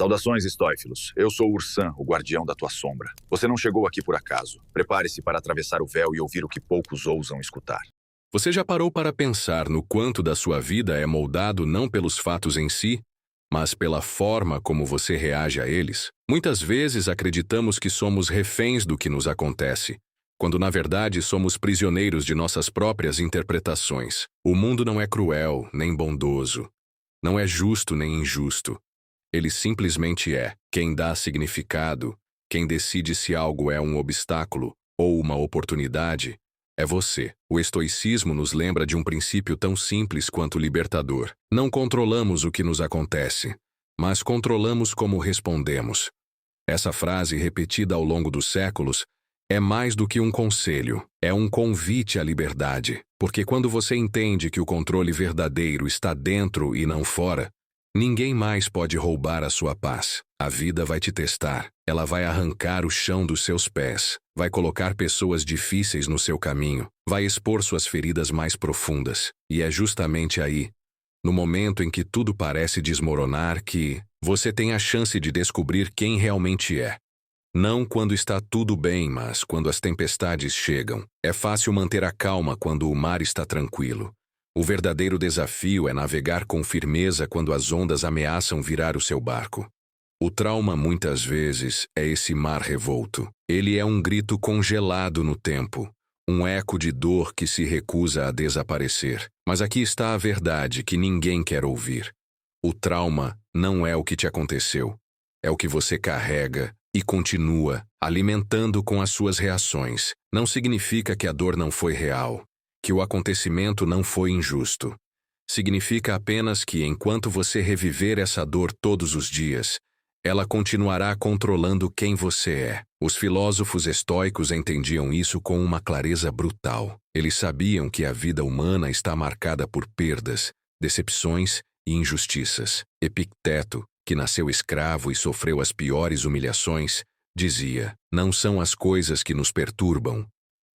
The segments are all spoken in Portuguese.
Saudações, Estóifilos. Eu sou Ursan, o guardião da tua sombra. Você não chegou aqui por acaso. Prepare-se para atravessar o véu e ouvir o que poucos ousam escutar. Você já parou para pensar no quanto da sua vida é moldado não pelos fatos em si, mas pela forma como você reage a eles? Muitas vezes acreditamos que somos reféns do que nos acontece, quando na verdade somos prisioneiros de nossas próprias interpretações. O mundo não é cruel, nem bondoso. Não é justo nem injusto. Ele simplesmente é. Quem dá significado, quem decide se algo é um obstáculo ou uma oportunidade, é você. O estoicismo nos lembra de um princípio tão simples quanto libertador. Não controlamos o que nos acontece, mas controlamos como respondemos. Essa frase, repetida ao longo dos séculos, é mais do que um conselho, é um convite à liberdade. Porque quando você entende que o controle verdadeiro está dentro e não fora, ninguém mais pode roubar a sua paz. A vida vai te testar, ela vai arrancar o chão dos seus pés, vai colocar pessoas difíceis no seu caminho, vai expor suas feridas mais profundas. E é justamente aí, no momento em que tudo parece desmoronar, que você tem a chance de descobrir quem realmente é. Não quando está tudo bem, mas quando as tempestades chegam. É fácil manter a calma quando o mar está tranquilo. O verdadeiro desafio é navegar com firmeza quando as ondas ameaçam virar o seu barco. O trauma, muitas vezes, é esse mar revolto. Ele é um grito congelado no tempo, um eco de dor que se recusa a desaparecer. Mas aqui está a verdade que ninguém quer ouvir. O trauma não é o que te aconteceu, é o que você carrega e continua alimentando com as suas reações. Não significa que a dor não foi real, que o acontecimento não foi injusto. Significa apenas que, enquanto você reviver essa dor todos os dias, ela continuará controlando quem você é. Os filósofos estoicos entendiam isso com uma clareza brutal. Eles sabiam que a vida humana está marcada por perdas, decepções e injustiças. Epicteto, que nasceu escravo e sofreu as piores humilhações, dizia: não são as coisas que nos perturbam,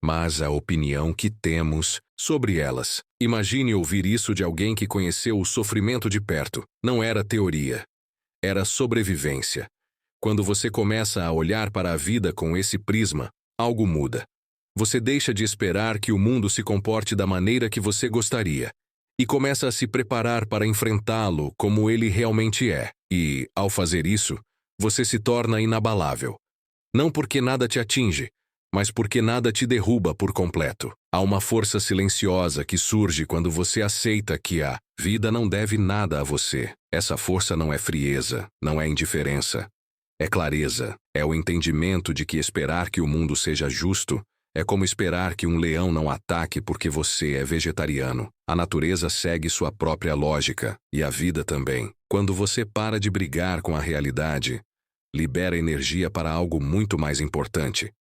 mas a opinião que temos sobre elas. Imagine ouvir isso de alguém que conheceu o sofrimento de perto. Não era teoria, era sobrevivência. Quando você começa a olhar para a vida com esse prisma, algo muda. Você deixa de esperar que o mundo se comporte da maneira que você gostaria e começa a se preparar para enfrentá-lo como ele realmente é. E, ao fazer isso, você se torna inabalável. Não porque nada te atinge, mas porque nada te derruba por completo. Há uma força silenciosa que surge quando você aceita que a vida não deve nada a você. Essa força não é frieza, não é indiferença. É clareza, é o entendimento de que esperar que o mundo seja justo é como esperar que um leão não ataque porque você é vegetariano. A natureza segue sua própria lógica, e a vida também. Quando você para de brigar com a realidade, libera energia para algo muito mais importante: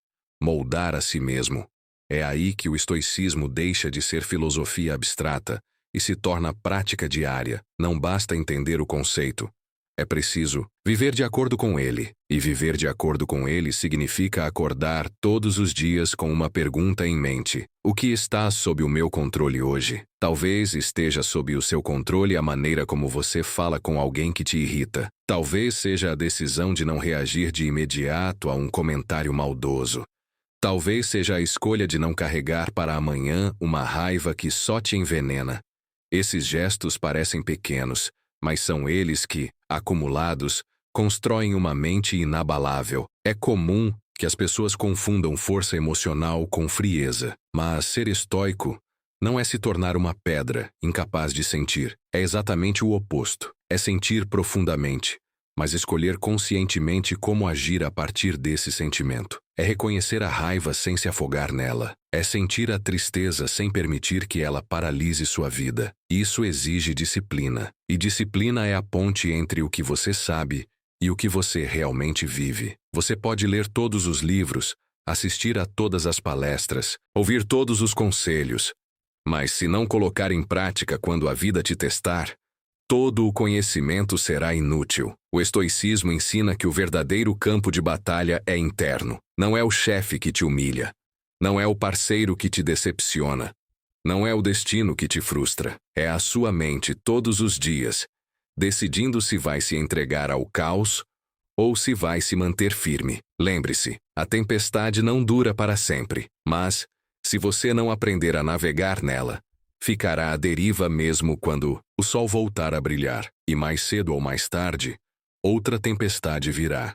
moldar a si mesmo. É aí que o estoicismo deixa de ser filosofia abstrata e se torna prática diária. Não basta entender o conceito. É preciso viver de acordo com ele. E viver de acordo com ele significa acordar todos os dias com uma pergunta em mente: o que está sob o meu controle hoje? Talvez esteja sob o seu controle a maneira como você fala com alguém que te irrita. Talvez seja a decisão de não reagir de imediato a um comentário maldoso. Talvez seja a escolha de não carregar para amanhã uma raiva que só te envenena. Esses gestos parecem pequenos, mas são eles que, acumulados, constroem uma mente inabalável. É comum que as pessoas confundam força emocional com frieza, mas ser estoico não é se tornar uma pedra, incapaz de sentir. É exatamente o oposto. É sentir profundamente, mas escolher conscientemente como agir a partir desse sentimento. É reconhecer a raiva sem se afogar nela. É sentir a tristeza sem permitir que ela paralise sua vida. Isso exige disciplina. E disciplina é a ponte entre o que você sabe e o que você realmente vive. Você pode ler todos os livros, assistir a todas as palestras, ouvir todos os conselhos, mas se não colocar em prática quando a vida te testar, todo o conhecimento será inútil. O estoicismo ensina que o verdadeiro campo de batalha é interno. Não é o chefe que te humilha. Não é o parceiro que te decepciona. Não é o destino que te frustra. É a sua mente todos os dias, decidindo se vai se entregar ao caos ou se vai se manter firme. Lembre-se, a tempestade não dura para sempre, mas, se você não aprender a navegar nela, ficará à deriva mesmo quando o sol voltar a brilhar, e mais cedo ou mais tarde, outra tempestade virá.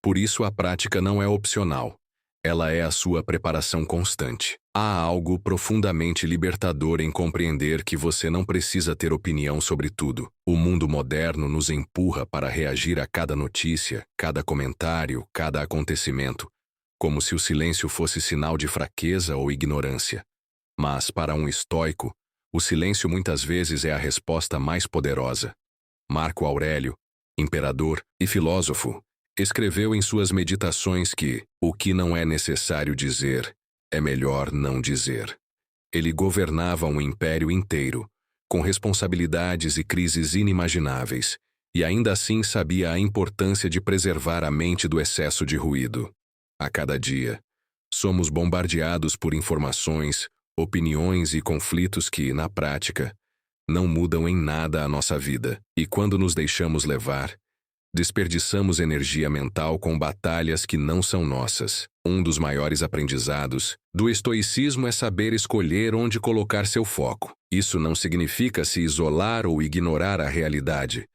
Por isso a prática não é opcional. Ela é a sua preparação constante. Há algo profundamente libertador em compreender que você não precisa ter opinião sobre tudo. O mundo moderno nos empurra para reagir a cada notícia, cada comentário, cada acontecimento, como se o silêncio fosse sinal de fraqueza ou ignorância. Mas, para um estoico, o silêncio muitas vezes é a resposta mais poderosa. Marco Aurélio, imperador e filósofo, escreveu em suas meditações que o que não é necessário dizer, é melhor não dizer. Ele governava um império inteiro, com responsabilidades e crises inimagináveis, e ainda assim sabia a importância de preservar a mente do excesso de ruído. A cada dia, somos bombardeados por informações, opiniões e conflitos que, na prática, não mudam em nada a nossa vida, e quando nos deixamos levar, desperdiçamos energia mental com batalhas que não são nossas. Um dos maiores aprendizados do estoicismo é saber escolher onde colocar seu foco. Isso não significa se isolar ou ignorar a realidade,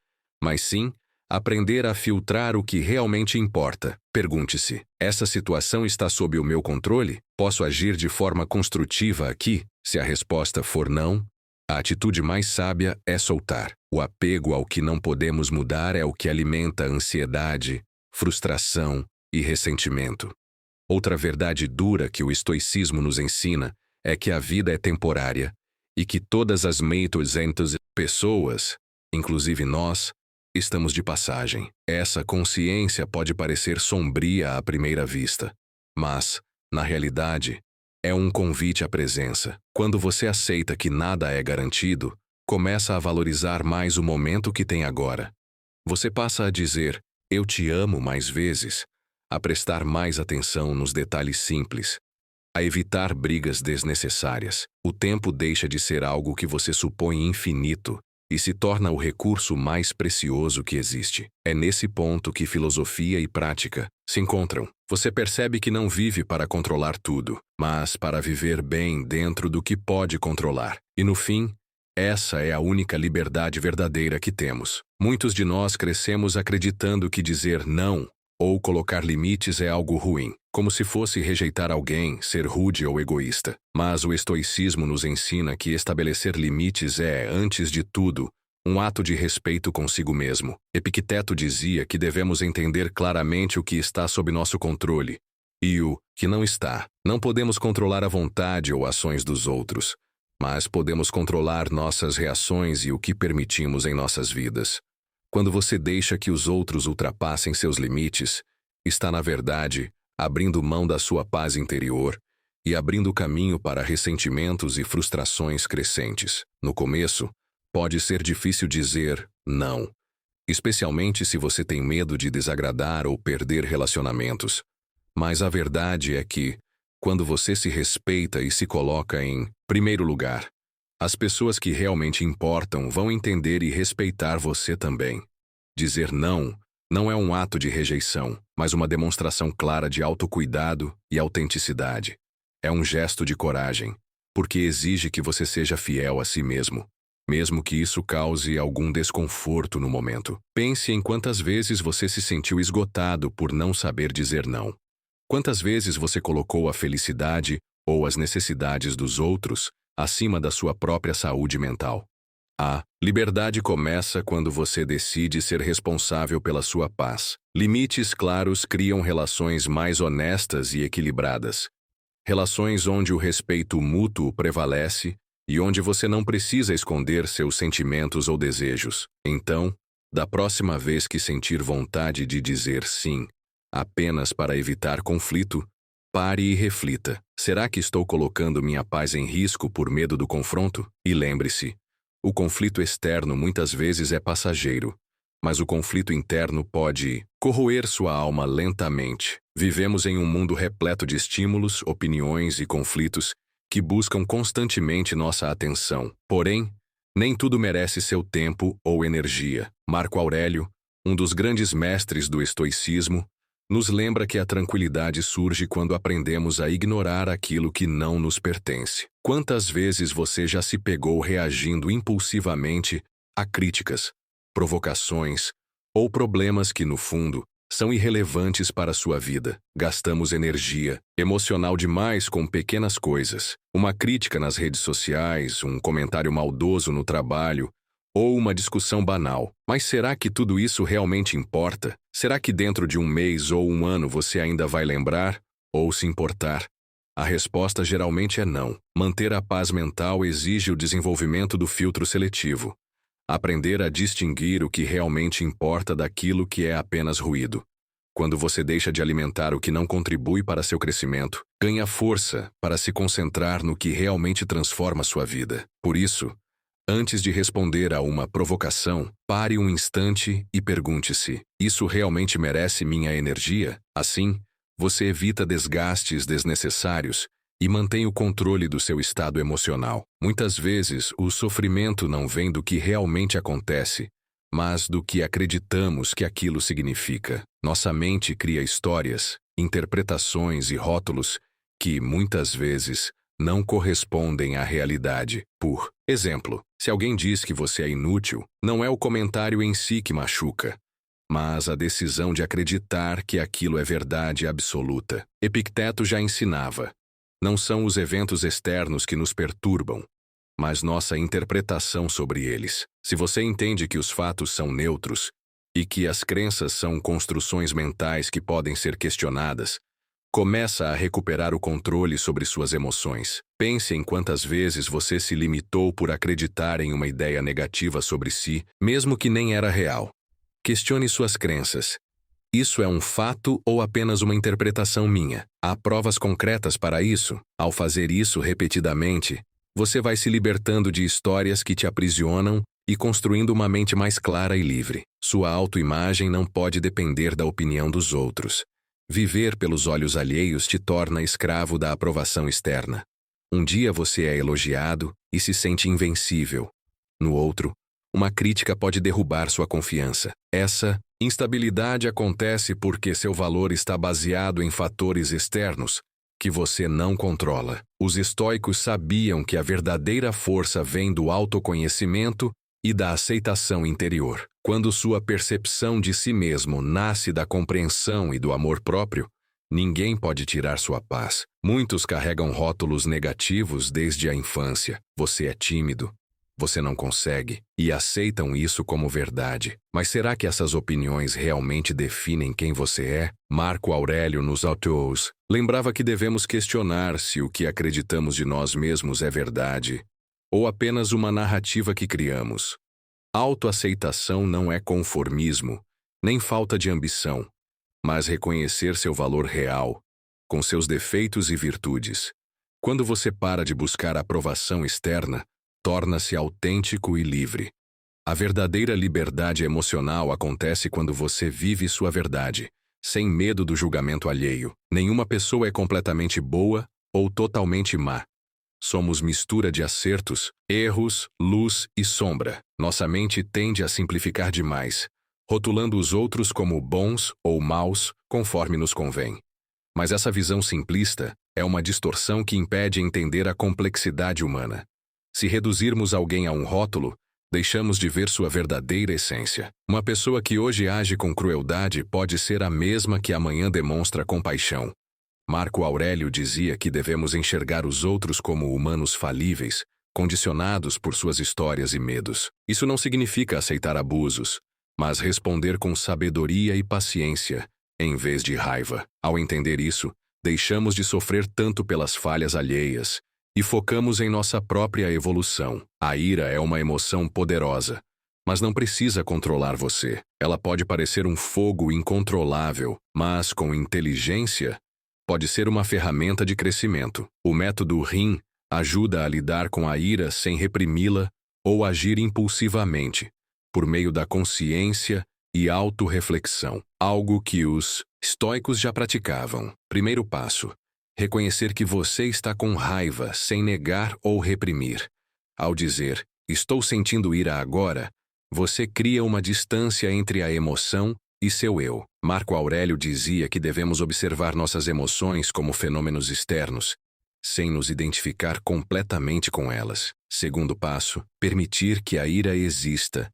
mas sim aprender a filtrar o que realmente importa. Pergunte-se: essa situação está sob o meu controle? Posso agir de forma construtiva aqui? Se a resposta for não, a atitude mais sábia é soltar. O apego ao que não podemos mudar é o que alimenta ansiedade, frustração e ressentimento. Outra verdade dura que o estoicismo nos ensina é que a vida é temporária e que todas as pessoas, inclusive nós, estamos de passagem. Essa consciência pode parecer sombria à primeira vista, mas, na realidade, é um convite à presença. Quando você aceita que nada é garantido, começa a valorizar mais o momento que tem agora. Você passa a dizer, eu te amo mais vezes, a prestar mais atenção nos detalhes simples, a evitar brigas desnecessárias. O tempo deixa de ser algo que você supõe infinito e se torna o recurso mais precioso que existe. É nesse ponto que filosofia e prática se encontram. Você percebe que não vive para controlar tudo, mas para viver bem dentro do que pode controlar. E no fim, essa é a única liberdade verdadeira que temos. Muitos de nós crescemos acreditando que dizer não ou colocar limites é algo ruim, como se fosse rejeitar alguém, ser rude ou egoísta. Mas o estoicismo nos ensina que estabelecer limites é, antes de tudo, um ato de respeito consigo mesmo. Epicteto dizia que devemos entender claramente o que está sob nosso controle e o que não está. Não podemos controlar a vontade ou ações dos outros, mas podemos controlar nossas reações e o que permitimos em nossas vidas. Quando você deixa que os outros ultrapassem seus limites, está, na verdade, abrindo mão da sua paz interior e abrindo caminho para ressentimentos e frustrações crescentes. No começo, pode ser difícil dizer não, especialmente se você tem medo de desagradar ou perder relacionamentos. Mas a verdade é que, quando você se respeita e se coloca em primeiro lugar, as pessoas que realmente importam vão entender e respeitar você também. Dizer não não é um ato de rejeição, mas uma demonstração clara de autocuidado e autenticidade. É um gesto de coragem, porque exige que você seja fiel a si mesmo, mesmo que isso cause algum desconforto no momento. Pense em quantas vezes você se sentiu esgotado por não saber dizer não. Quantas vezes você colocou a felicidade ou as necessidades dos outros acima da sua própria saúde mental. A liberdade começa quando você decide ser responsável pela sua paz. Limites claros criam relações mais honestas e equilibradas. Relações onde o respeito mútuo prevalece e onde você não precisa esconder seus sentimentos ou desejos. Então, da próxima vez que sentir vontade de dizer sim, apenas para evitar conflito, pare e reflita. Será que estou colocando minha paz em risco por medo do confronto? E lembre-se, o conflito externo muitas vezes é passageiro, mas o conflito interno pode corroer sua alma lentamente. Vivemos em um mundo repleto de estímulos, opiniões e conflitos que buscam constantemente nossa atenção. Porém, nem tudo merece seu tempo ou energia. Marco Aurélio, um dos grandes mestres do estoicismo, nos lembra que a tranquilidade surge quando aprendemos a ignorar aquilo que não nos pertence. Quantas vezes você já se pegou reagindo impulsivamente a críticas, provocações ou problemas que, no fundo, são irrelevantes para sua vida? Gastamos energia emocional demais com pequenas coisas. Uma crítica nas redes sociais, um comentário maldoso no trabalho ou uma discussão banal. Mas será que tudo isso realmente importa? Será que dentro de um mês ou um ano você ainda vai lembrar ou se importar? A resposta geralmente é não. Manter a paz mental exige o desenvolvimento do filtro seletivo. Aprender a distinguir o que realmente importa daquilo que é apenas ruído. Quando você deixa de alimentar o que não contribui para seu crescimento, ganha força para se concentrar no que realmente transforma sua vida. Por isso, antes de responder a uma provocação, pare um instante e pergunte-se: isso realmente merece minha energia? Assim, você evita desgastes desnecessários e mantém o controle do seu estado emocional. Muitas vezes, o sofrimento não vem do que realmente acontece, mas do que acreditamos que aquilo significa. Nossa mente cria histórias, interpretações e rótulos que, muitas vezes, não correspondem à realidade. Por exemplo, se alguém diz que você é inútil, não é o comentário em si que machuca, mas a decisão de acreditar que aquilo é verdade absoluta. Epicteto já ensinava: não são os eventos externos que nos perturbam, mas nossa interpretação sobre eles. Se você entende que os fatos são neutros e que as crenças são construções mentais que podem ser questionadas, começa a recuperar o controle sobre suas emoções. Pense em quantas vezes você se limitou por acreditar em uma ideia negativa sobre si, mesmo que nem era real. Questione suas crenças. Isso é um fato ou apenas uma interpretação minha? Há provas concretas para isso? Ao fazer isso repetidamente, você vai se libertando de histórias que te aprisionam e construindo uma mente mais clara e livre. Sua autoimagem não pode depender da opinião dos outros. Viver pelos olhos alheios te torna escravo da aprovação externa. Um dia você é elogiado e se sente invencível. No outro, uma crítica pode derrubar sua confiança. Essa instabilidade acontece porque seu valor está baseado em fatores externos que você não controla. Os estoicos sabiam que a verdadeira força vem do autoconhecimento e da aceitação interior. Quando sua percepção de si mesmo nasce da compreensão e do amor próprio, ninguém pode tirar sua paz. Muitos carregam rótulos negativos desde a infância. Você é tímido, você não consegue, e aceitam isso como verdade. Mas será que essas opiniões realmente definem quem você é? Marco Aurélio, nos Autos, lembrava que devemos questionar se o que acreditamos de nós mesmos é verdade ou apenas uma narrativa que criamos. Autoaceitação não é conformismo, nem falta de ambição, mas reconhecer seu valor real, com seus defeitos e virtudes. Quando você para de buscar aprovação externa, torna-se autêntico e livre. A verdadeira liberdade emocional acontece quando você vive sua verdade, sem medo do julgamento alheio. Nenhuma pessoa é completamente boa ou totalmente má. Somos mistura de acertos, erros, luz e sombra. Nossa mente tende a simplificar demais, rotulando os outros como bons ou maus, conforme nos convém. Mas essa visão simplista é uma distorção que impede entender a complexidade humana. Se reduzirmos alguém a um rótulo, deixamos de ver sua verdadeira essência. Uma pessoa que hoje age com crueldade pode ser a mesma que amanhã demonstra compaixão. Marco Aurélio dizia que devemos enxergar os outros como humanos falíveis, condicionados por suas histórias e medos. Isso não significa aceitar abusos, mas responder com sabedoria e paciência, em vez de raiva. Ao entender isso, deixamos de sofrer tanto pelas falhas alheias e focamos em nossa própria evolução. A ira é uma emoção poderosa, mas não precisa controlar você. Ela pode parecer um fogo incontrolável, mas com inteligência, pode ser uma ferramenta de crescimento. O método RIM ajuda a lidar com a ira sem reprimi-la ou agir impulsivamente, por meio da consciência e autorreflexão, algo que os estoicos já praticavam. Primeiro passo: reconhecer que você está com raiva sem negar ou reprimir. Ao dizer, estou sentindo ira agora, você cria uma distância entre a emoção e seu eu. Marco Aurélio dizia que devemos observar nossas emoções como fenômenos externos, sem nos identificar completamente com elas. Segundo passo, permitir que a ira exista,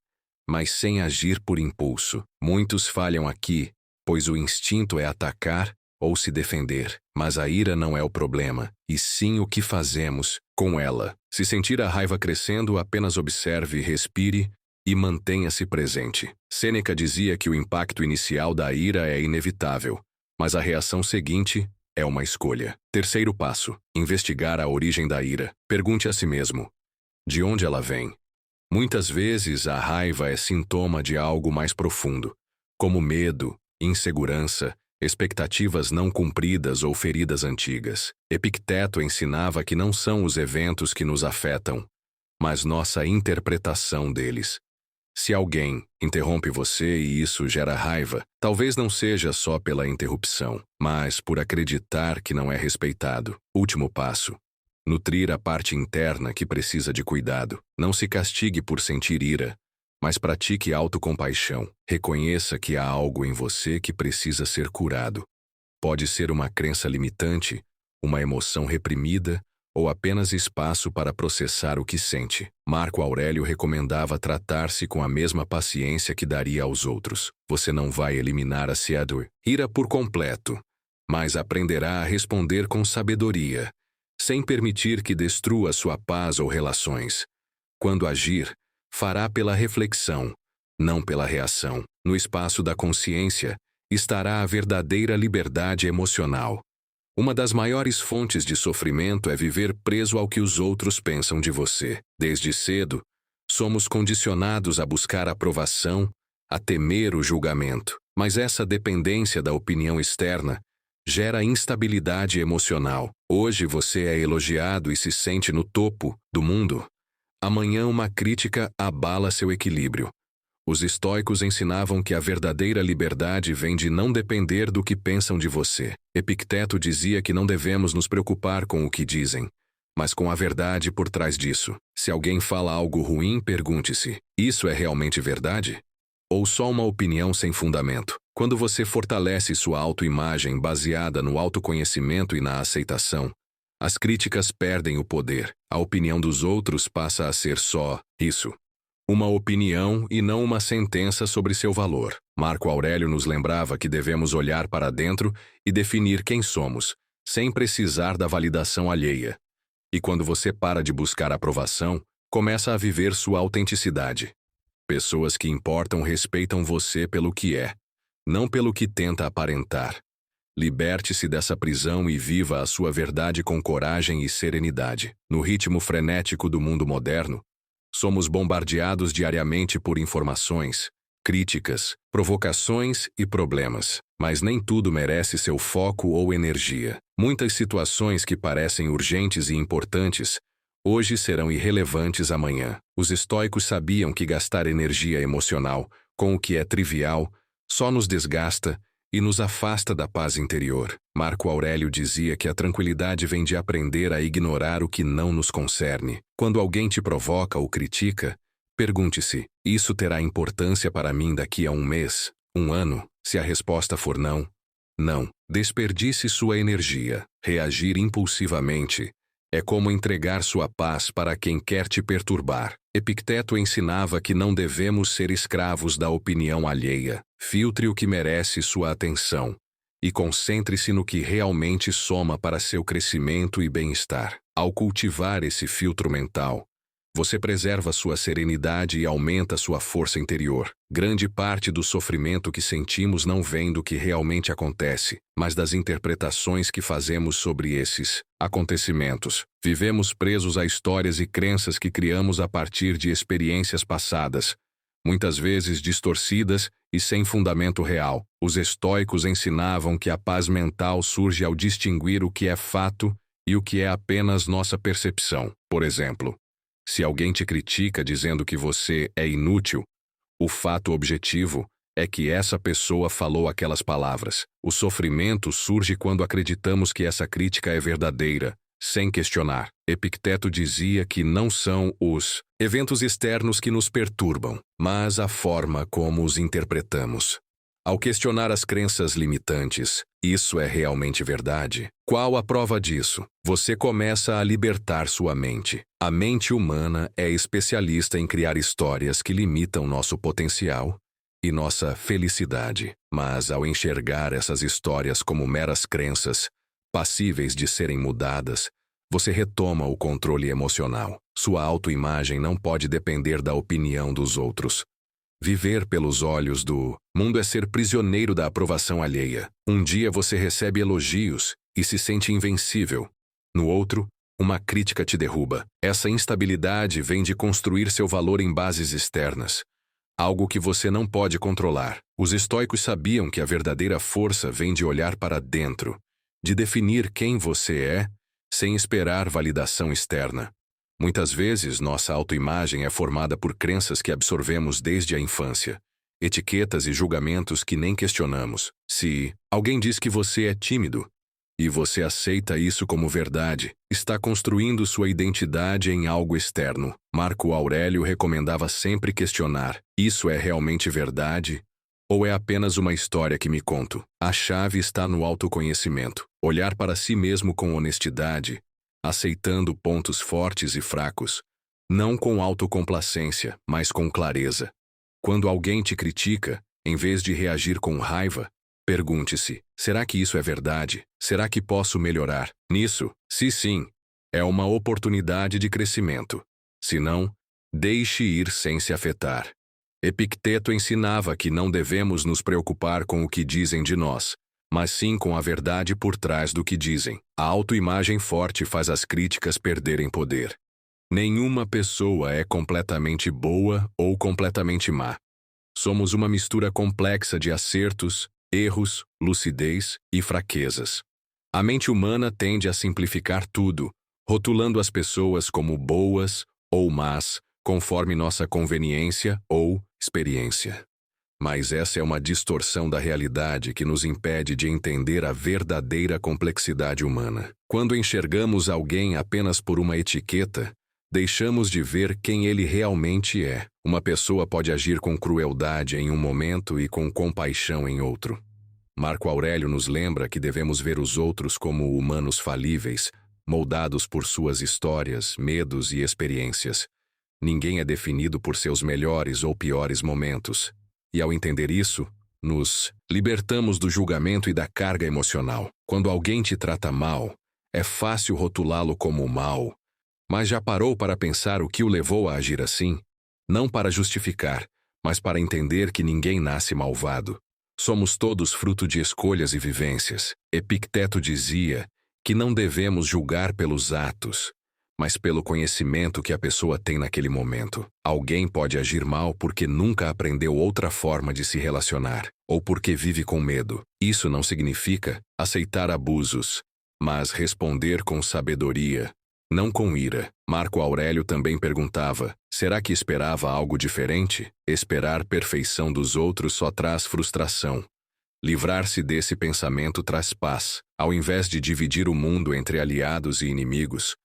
mas sem agir por impulso. Muitos falham aqui, pois o instinto é atacar ou se defender, mas a ira não é o problema, e sim o que fazemos com ela. Se sentir a raiva crescendo, apenas observe, respire e mantenha-se presente. Sêneca dizia que o impacto inicial da ira é inevitável, mas a reação seguinte é uma escolha. Terceiro passo, investigar a origem da ira. Pergunte a si mesmo: de onde ela vem? Muitas vezes a raiva é sintoma de algo mais profundo, como medo, insegurança, expectativas não cumpridas ou feridas antigas. Epicteto ensinava que não são os eventos que nos afetam, mas nossa interpretação deles. Se alguém interrompe você e isso gera raiva, talvez não seja só pela interrupção, mas por acreditar que não é respeitado. Último passo: nutrir a parte interna que precisa de cuidado. Não se castigue por sentir ira, mas pratique autocompaixão. Reconheça que há algo em você que precisa ser curado. Pode ser uma crença limitante, uma emoção reprimida, ou apenas espaço para processar o que sente. Marco Aurélio recomendava tratar-se com a mesma paciência que daria aos outros. Você não vai eliminar a ira por completo, mas aprenderá a responder com sabedoria, sem permitir que destrua sua paz ou relações. Quando agir, fará pela reflexão, não pela reação. No espaço da consciência estará a verdadeira liberdade emocional. Uma das maiores fontes de sofrimento é viver preso ao que os outros pensam de você. Desde cedo, somos condicionados a buscar aprovação, a temer o julgamento. Mas essa dependência da opinião externa gera instabilidade emocional. Hoje você é elogiado e se sente no topo do mundo. Amanhã uma crítica abala seu equilíbrio. Os estoicos ensinavam que a verdadeira liberdade vem de não depender do que pensam de você. Epicteto dizia que não devemos nos preocupar com o que dizem, mas com a verdade por trás disso. Se alguém fala algo ruim, pergunte-se: isso é realmente verdade? Ou só uma opinião sem fundamento? Quando você fortalece sua autoimagem baseada no autoconhecimento e na aceitação, as críticas perdem o poder. A opinião dos outros passa a ser só isso: uma opinião e não uma sentença sobre seu valor. Marco Aurélio nos lembrava que devemos olhar para dentro e definir quem somos, sem precisar da validação alheia. E quando você para de buscar aprovação, começa a viver sua autenticidade. Pessoas que importam respeitam você pelo que é, não pelo que tenta aparentar. Liberte-se dessa prisão e viva a sua verdade com coragem e serenidade. No ritmo frenético do mundo moderno, somos bombardeados diariamente por informações, críticas, provocações e problemas. Mas nem tudo merece seu foco ou energia. Muitas situações que parecem urgentes e importantes, hoje serão irrelevantes amanhã. Os estoicos sabiam que gastar energia emocional com o que é trivial só nos desgasta e nos afasta da paz interior. Marco Aurélio dizia que a tranquilidade vem de aprender a ignorar o que não nos concerne. Quando alguém te provoca ou critica, pergunte-se: isso terá importância para mim daqui a um mês, um ano? Se a resposta for não, não. Desperdice sua energia. Reagir impulsivamente é como entregar sua paz para quem quer te perturbar. Epicteto ensinava que não devemos ser escravos da opinião alheia. Filtre o que merece sua atenção e concentre-se no que realmente soma para seu crescimento e bem-estar. Ao cultivar esse filtro mental, você preserva sua serenidade e aumenta sua força interior. Grande parte do sofrimento que sentimos não vem do que realmente acontece, mas das interpretações que fazemos sobre esses acontecimentos. Vivemos presos a histórias e crenças que criamos a partir de experiências passadas, muitas vezes distorcidas e sem fundamento real. Os estoicos ensinavam que a paz mental surge ao distinguir o que é fato e o que é apenas nossa percepção. Por exemplo, se alguém te critica dizendo que você é inútil, o fato objetivo é que essa pessoa falou aquelas palavras. O sofrimento surge quando acreditamos que essa crítica é verdadeira, sem questionar. Epicteto dizia que não são os eventos externos que nos perturbam, mas a forma como os interpretamos. Ao questionar as crenças limitantes, isso é realmente verdade? Qual a prova disso? Você começa a libertar sua mente. A mente humana é especialista em criar histórias que limitam nosso potencial e nossa felicidade. Mas ao enxergar essas histórias como meras crenças, passíveis de serem mudadas, você retoma o controle emocional. Sua autoimagem não pode depender da opinião dos outros. Viver pelos olhos do mundo é ser prisioneiro da aprovação alheia. Um dia você recebe elogios e se sente invencível. No outro, uma crítica te derruba. Essa instabilidade vem de construir seu valor em bases externas, algo que você não pode controlar. Os estoicos sabiam que a verdadeira força vem de olhar para dentro, de definir quem você é, sem esperar validação externa. Muitas vezes, nossa autoimagem é formada por crenças que absorvemos desde a infância, etiquetas e julgamentos que nem questionamos. Se alguém diz que você é tímido, e você aceita isso como verdade, está construindo sua identidade em algo externo. Marco Aurélio recomendava sempre questionar: isso é realmente verdade? Ou é apenas uma história que me conto? A chave está no autoconhecimento. Olhar para si mesmo com honestidade, aceitando pontos fortes e fracos, não com autocomplacência, mas com clareza. Quando alguém te critica, em vez de reagir com raiva, pergunte-se: será que isso é verdade? Será que posso melhorar? Nisso, se sim, é uma oportunidade de crescimento. Se não, deixe ir sem se afetar. Epicteto ensinava que não devemos nos preocupar com o que dizem de nós, mas sim com a verdade por trás do que dizem. A autoimagem forte faz as críticas perderem poder. Nenhuma pessoa é completamente boa ou completamente má. Somos uma mistura complexa de acertos, erros, lucidez e fraquezas. A mente humana tende a simplificar tudo, rotulando as pessoas como boas ou más, conforme nossa conveniência ou experiência. Mas essa é uma distorção da realidade que nos impede de entender a verdadeira complexidade humana. Quando enxergamos alguém apenas por uma etiqueta, deixamos de ver quem ele realmente é. Uma pessoa pode agir com crueldade em um momento e com compaixão em outro. Marco Aurélio nos lembra que devemos ver os outros como humanos falíveis, moldados por suas histórias, medos e experiências. Ninguém é definido por seus melhores ou piores momentos. E ao entender isso, nos libertamos do julgamento e da carga emocional. Quando alguém te trata mal, é fácil rotulá-lo como mal. Mas já parou para pensar o que o levou a agir assim? Não para justificar, mas para entender que ninguém nasce malvado. Somos todos fruto de escolhas e vivências. Epicteto dizia que não devemos julgar pelos atos, mas pelo conhecimento que a pessoa tem naquele momento. Alguém pode agir mal porque nunca aprendeu outra forma de se relacionar, ou porque vive com medo. Isso não significa aceitar abusos, mas responder com sabedoria, não com ira. Marco Aurélio também perguntava: será que esperava algo diferente? Esperar perfeição dos outros só traz frustração. Livrar-se desse pensamento traz paz. Ao invés de dividir o mundo entre aliados e inimigos,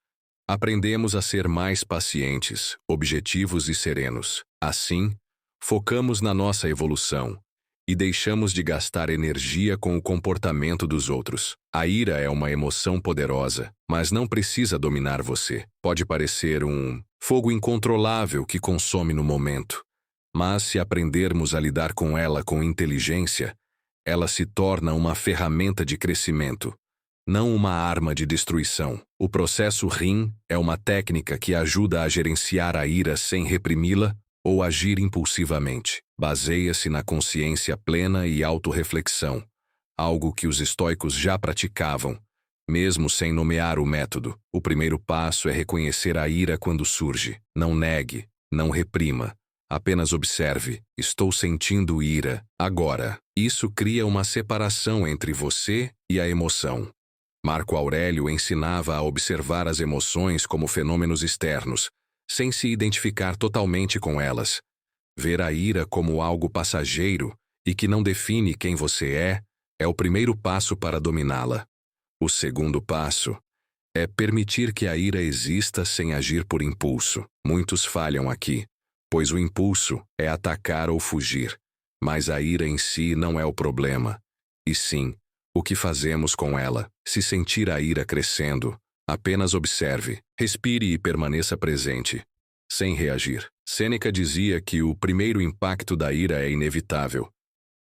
aprendemos a ser mais pacientes, objetivos e serenos. Assim, focamos na nossa evolução e deixamos de gastar energia com o comportamento dos outros. A ira é uma emoção poderosa, mas não precisa dominar você. Pode parecer um fogo incontrolável que consome no momento, mas se aprendermos a lidar com ela com inteligência, ela se torna uma ferramenta de crescimento, não uma arma de destruição. O processo RIM é uma técnica que ajuda a gerenciar a ira sem reprimi-la ou agir impulsivamente. Baseia-se na consciência plena e autorreflexão, algo que os estoicos já praticavam, mesmo sem nomear o método. O primeiro passo é reconhecer a ira quando surge. Não negue, não reprima. Apenas observe: estou sentindo ira agora. Isso cria uma separação entre você e a emoção. Marco Aurélio ensinava a observar as emoções como fenômenos externos, sem se identificar totalmente com elas. Ver a ira como algo passageiro e que não define quem você é o primeiro passo para dominá-la. O segundo passo é permitir que a ira exista sem agir por impulso. Muitos falham aqui, pois o impulso é atacar ou fugir, mas a ira em si não é o problema, e sim o que fazemos com ela. Se sentir a ira crescendo, apenas observe, respire e permaneça presente, sem reagir. Sêneca dizia que o primeiro impacto da ira é inevitável,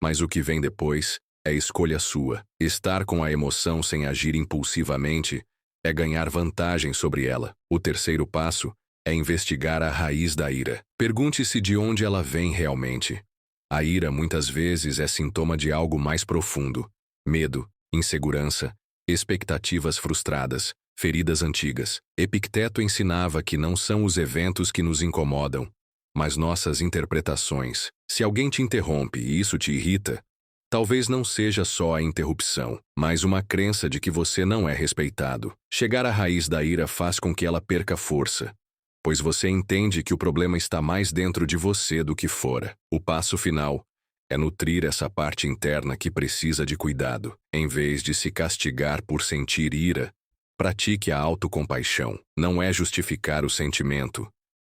mas o que vem depois é escolha sua. Estar com a emoção sem agir impulsivamente é ganhar vantagem sobre ela. O terceiro passo é investigar a raiz da ira. Pergunte-se de onde ela vem realmente. A ira muitas vezes é sintoma de algo mais profundo: medo, insegurança, expectativas frustradas, feridas antigas. Epicteto ensinava que não são os eventos que nos incomodam, mas nossas interpretações. Se alguém te interrompe e isso te irrita, talvez não seja só a interrupção, mas uma crença de que você não é respeitado. Chegar à raiz da ira faz com que ela perca força, pois você entende que o problema está mais dentro de você do que fora. O passo final é nutrir essa parte interna que precisa de cuidado. Em vez de se castigar por sentir ira, pratique a autocompaixão. Não é justificar o sentimento,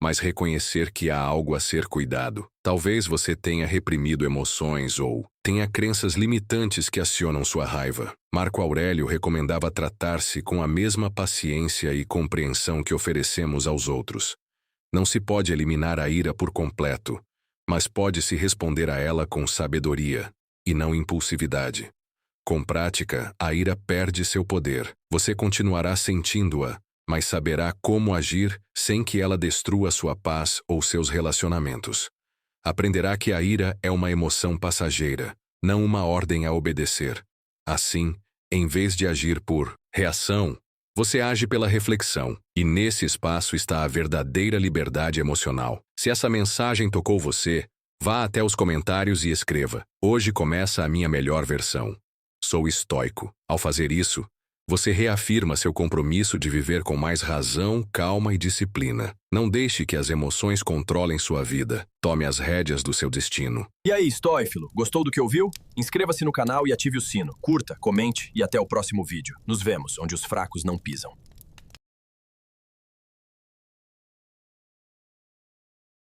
mas reconhecer que há algo a ser cuidado. Talvez você tenha reprimido emoções ou tenha crenças limitantes que acionam sua raiva. Marco Aurélio recomendava tratar-se com a mesma paciência e compreensão que oferecemos aos outros. Não se pode eliminar a ira por completo, mas pode-se responder a ela com sabedoria, e não impulsividade. Com prática, a ira perde seu poder. Você continuará sentindo-a, mas saberá como agir sem que ela destrua sua paz ou seus relacionamentos. Aprenderá que a ira é uma emoção passageira, não uma ordem a obedecer. Assim, em vez de agir por reação, você age pela reflexão, e nesse espaço está a verdadeira liberdade emocional. Se essa mensagem tocou você, vá até os comentários e escreva: "Hoje começa a minha melhor versão. Sou estoico." Ao fazer isso, você reafirma seu compromisso de viver com mais razão, calma e disciplina. Não deixe que as emoções controlem sua vida. Tome as rédeas do seu destino. E aí, Stoífilo, gostou do que ouviu? Inscreva-se no canal e ative o sino. Curta, comente e até o próximo vídeo. Nos vemos onde os fracos não pisam.